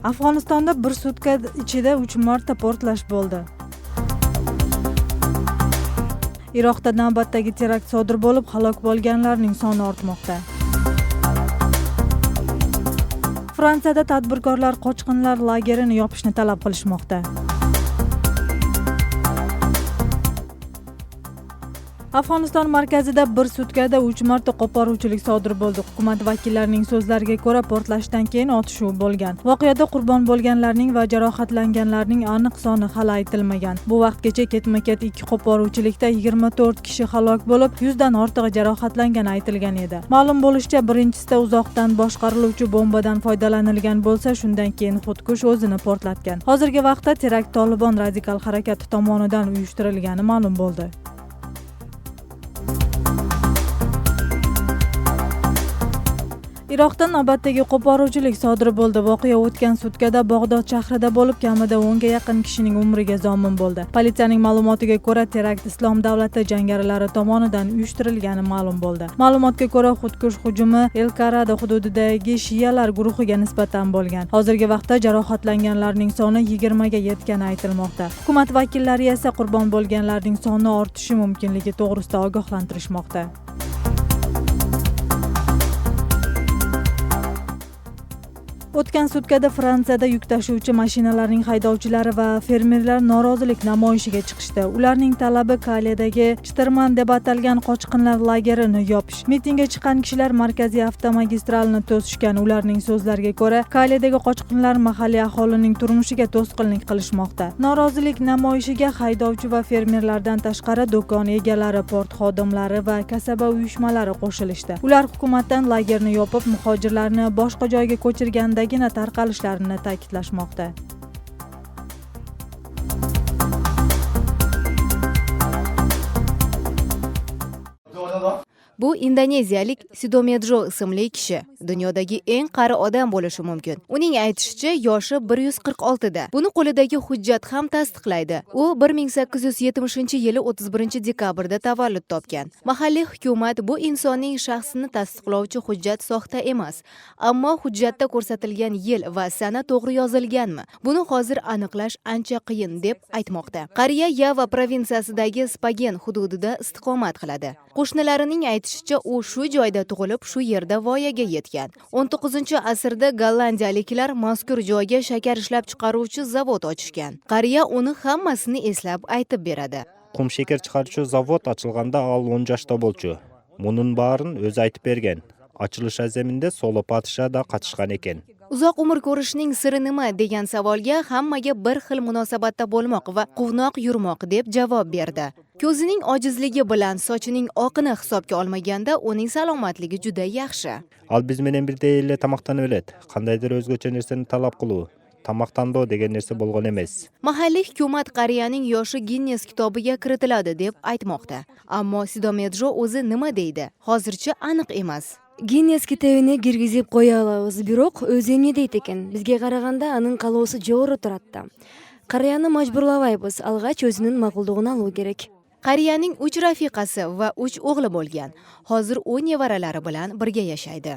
Afg'onistonda bir sutka ichida 3 marta portlash bo'ldi. Iroqda navbatdagi terakt sodir bo'lib, halok bo'lganlarning soni ortmoqda. Fransiyada tadbirkorlar qochqinlar lagerini yopishni talab qilishmoqda. Afg'oniston markazida bir sutkada 3 marta qo'poruvchilik sodir bo'ldi. Hukumat vakillarining so'zlariga ko'ra, portlashdan keyin otishuv bo'lgan. Voqeada qurbon bo'lganlarning va jarohatlanganlarning aniq soni hali aytilmagan. Bu vaqtgacha ketma-ket 2 qo'poruvchilikda 24 kishi halok bo'lib, 100 dan ortiq jarohatlangani aytilgan edi. Ma'lum bo'lishicha, birinchisida uzoqdan boshqariluvchi bombadan foydalanilgan bo'lsa, shundan keyin xudkush o'zini portlatgan. Hozirgi vaqtda terakt Tolibon radikal harakati tomonidan uyushtirilgani ma'lum bo'ldi. Iroqda navbatdagi qo'poruvchilik sodir bo'ldi. Voqea o'tgan sutkada Bag'dod shahrida bo'lib, kamida 10 ga yaqin kishining umriga zomin bo'ldi. Politsiyaning ma'lumotiga ko'ra, terakt Islom davlati jangarilari tomonidan uyushtirilgani ma'lum bo'ldi. Ma'lumotga ko'ra, xudkush hujumi El-Karada hududidagi shiyalar guruhiga nisbatan bo'lgan. Hozirgi vaqtda jarohatlanganlarning soni 20 ga yetgani aytilmoqda. Hukumat vakillari esa qurbon bo'lganlarning soni ortishi mumkinligi to'g'risida ogohlantirishmoqda. O'tgan sutkada Fransiyada yuk tashuvchi mashinalarning haydovchilari va fermerlar norozilik namoyishiga chiqishdi. Ularning talabi Kaledagi Chtirman deb atalgan qochqinlar lagerini yopish. Mitingga chiqqan kishilar markaziy avtomagistralni to'sishgan. Ularning so'zlariga ko'ra, Kaledagi qochqinlar mahalliy aholining turmushiga to'sqinlik qilishmoqda. Norozilik namoyishiga haydovchi va fermerlardan tashqari do'kon egalari, port xodimlari va kasaba uyushmalari qo'shilishdi. Ular hukumatdan lagerni yopib, muhojirlarni boshqa joyga ko'chirganda tarqalishlarini ta'kidlashmoqda. Bu indoneziyalik Sidomedjo ismli kishi. Dunyodagi eng qari odam bo'lishi mumkin. Uning aytishicha, yoshi 146 da. Buni qo'lidagi hujjat ham tasdiqlaydi. U 1870-yili 31-dekabrda tavallud topgan. Mahalliy hukumat bu insonning shaxsini tasdiqlovchi hujjat soxta emas, ammo hujjatda ko'rsatilgan yil va sana to'g'ri yozilganmi? Buni hozir aniqlash ancha qiyin deb aytmoqda. Qariya Yava provinsiyasidagi Spagen hududida istiqomat qiladi. Qo'shnilarining aytishicha, u shu joyda tug'ilib, shu yerda voyaga yetgan. 19-asrda gollandiyaliklar mazkur joyga shakar ishlab chiqaruvchi zavod ochishgan. Qariya uni hammasini eslab aytib beradi. Qum shakar chiqaruvchi zavod ochilganda al 10 yoshda bo'lchi. Munun baарын o'zi aytib bergan. Ochilish azamida Solo podsho da qatnashgan ekan. Uzoq umr ko'rishning siri nima degan savolga hammaga bir xil munosabatda bo'lmoq va quvnoq yurmoq deb javob berdi. Ko'zining ojizligi bilan sochining oqini hisobga olmaganda uning salomatligi juda yaxshi. Al biz menen birde elle tamoqdan o'ladi. Qandaydir o'zgacha narsani talab qilib, tamoqtando degan narsa bo'lgan emas. Mahalliy hukumat qariyaning yoshi Guinness kitobiga kiritiladi deb aytmoqda. Ammo Sidomedjo o'zi nima deydi? Hozircha aniq emas. Guinness kitobini kirgizib qo'ya olamiz, biroq o'zi ne deydi ekan? Bizga qaraganda aning qal'osi jo'ri turadi. Qariyani majburlamaymiz, alg'ach o'zining ma'qulligini olish kerak. Qariyaning 3 rafiqasi va 3 o'g'li bo'lgan. Hozir u nevaralari bilan birga yashaydi.